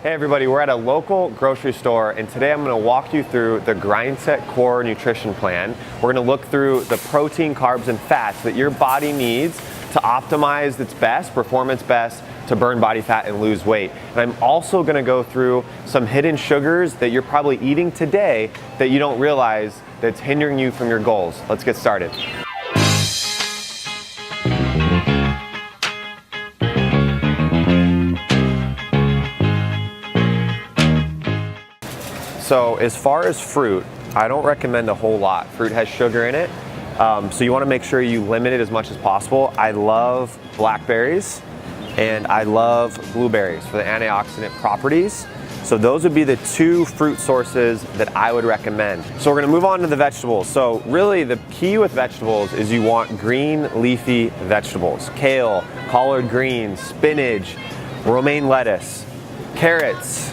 Hey everybody, we're at a local grocery store and today I'm going to walk you through the Grindset Core Nutrition Plan. We're going to look through the protein, carbs, and fats that your body needs to optimize its best, perform its best, to burn body fat and lose weight. And I'm also going to go through some hidden sugars that you're probably eating today that you don't realize that's hindering you from your goals. Let's get started. So as far as fruit, I don't recommend a whole lot. Fruit has sugar in it, so you want to make sure you limit it as much as possible. I love blackberries and I love blueberries for the antioxidant properties. So those would be the two fruit sources that I would recommend. So we're going to move on to the vegetables. So really the key with vegetables is you want green leafy vegetables. Kale, collard greens, spinach, romaine lettuce, carrots.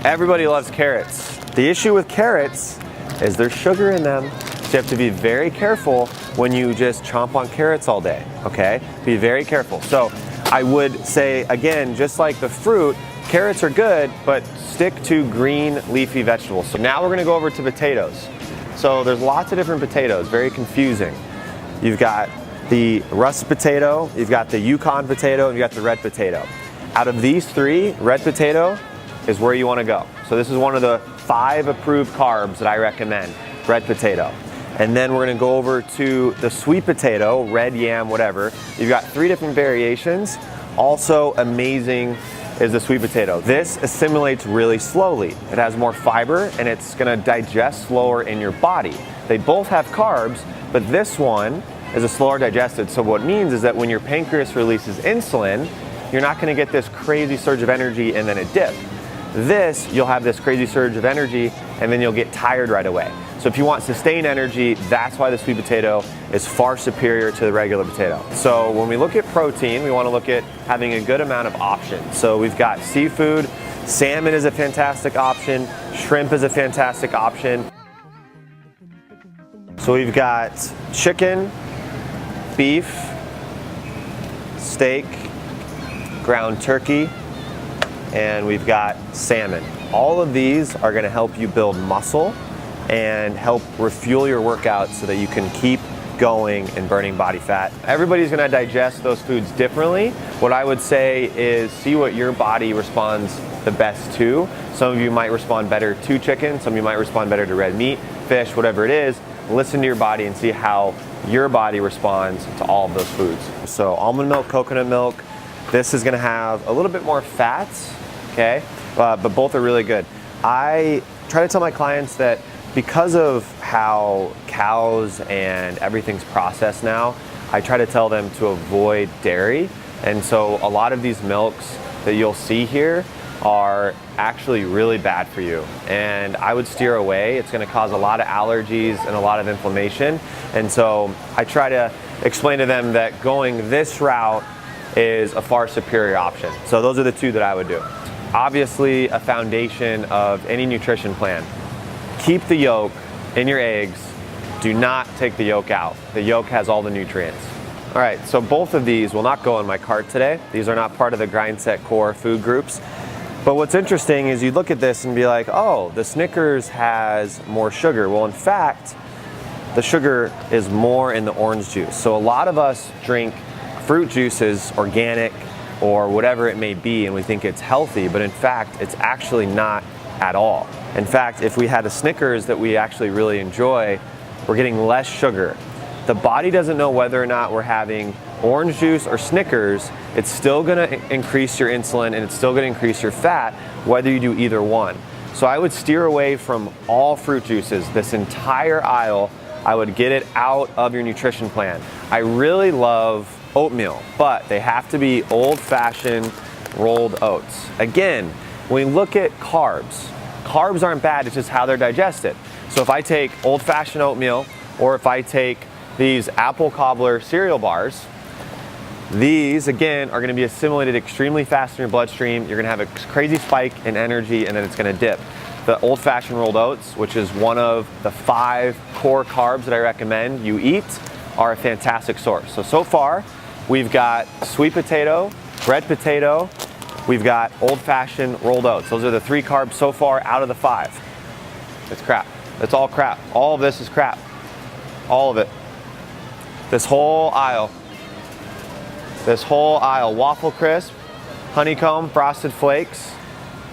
Everybody loves carrots. The issue with carrots is there's sugar in them. So you have to be very careful when you just chomp on carrots all day, okay? Be very careful. So I would say, again, just like the fruit, carrots are good, but stick to green leafy vegetables. So now we're gonna go over to potatoes. So there's lots of different potatoes, very confusing. You've got the russet potato, you've got the Yukon potato, and you've got the red potato. Out of these three, red potato is where you want to go. So this is one of the 5 approved carbs that I recommend, red potato. And then we're going to go over to the sweet potato, red yam, whatever. You've got 3 different variations. Also amazing is the sweet potato. This assimilates really slowly. It has more fiber and it's going to digest slower in your body. They both have carbs, but this one is a slower digested. So what it means is that when your pancreas releases insulin, you're not going to get this crazy surge of energy and then a dip. This, you'll have this crazy surge of energy and then you'll get tired right away. So if you want sustained energy, that's why the sweet potato is far superior to the regular potato. So when we look at protein, we want to look at having a good amount of options. So we've got seafood, salmon is a fantastic option, shrimp is a fantastic option. So we've got chicken, beef, steak, ground turkey, and we've got salmon. All of these are going to help you build muscle and help refuel your workouts so that you can keep going and burning body fat. Everybody's going to digest those foods differently. What I would say is see what your body responds the best to. Some of you might respond better to chicken, some of you might respond better to red meat, fish, whatever it is. Listen to your body and see how your body responds to all of those foods. So almond milk, coconut milk, this is going to have a little bit more fats, okay, but both are really good. I try to tell my clients that because of how cows and everything's processed now, I try to tell them to avoid dairy. And so a lot of these milks that you'll see here are actually really bad for you. And I would steer away. It's going to cause a lot of allergies and a lot of inflammation. And so I try to explain to them that going this route is a far superior option. So those are the 2 that I would do. Obviously, a foundation of any nutrition plan. Keep the yolk in your eggs. Do not take the yolk out. The yolk has all the nutrients. All right, so both of these will not go in my cart today. These are not part of the Grindset Core food groups. But what's interesting is you look at this and be like, oh, the Snickers has more sugar. Well, in fact, the sugar is more in the orange juice. So a lot of us drink fruit juices, organic or whatever it may be, and we think it's healthy, but in fact, it's actually not at all. In fact, if we had a Snickers that we actually really enjoy, we're getting less sugar. The body doesn't know whether or not we're having orange juice or Snickers. It's still gonna increase your insulin and it's still gonna increase your fat, whether you do either one. So I would steer away from all fruit juices, this entire aisle. I would get it out of your nutrition plan. I really love oatmeal, but they have to be old-fashioned rolled oats. Again, when we look at carbs, carbs aren't bad, it's just how they're digested. So if I take old-fashioned oatmeal, or if I take these apple cobbler cereal bars, these again are going to be assimilated extremely fast in your bloodstream. You're going to have a crazy spike in energy and then it's going to dip. The old-fashioned rolled oats, which is one of the 5 core carbs that I recommend you eat, are a fantastic source. So far, we've got sweet potato, red potato, We've got old-fashioned rolled oats. Those are the 3 carbs so far out of the 5. It's crap. It's all crap. All of this is crap. All of it. This whole aisle. This whole aisle. Waffle Crisp, honeycomb, frosted flakes.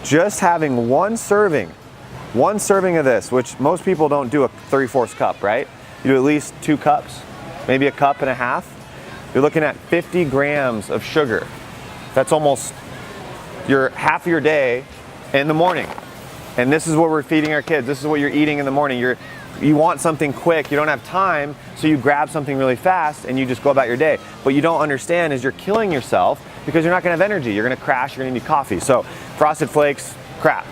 Just having one serving of this, which most people don't do a 3/4 cup, right? You do at least 2 cups, maybe a cup and a half. You're looking at 50 grams of sugar. That's almost half of your day in the morning. And this is what we're feeding our kids. This is what you're eating in the morning. You want something quick, you don't have time, so you grab something really fast and you just go about your day. What you don't understand is you're killing yourself because you're not gonna have energy. You're gonna crash, you're gonna need coffee. So Frosted Flakes, crap.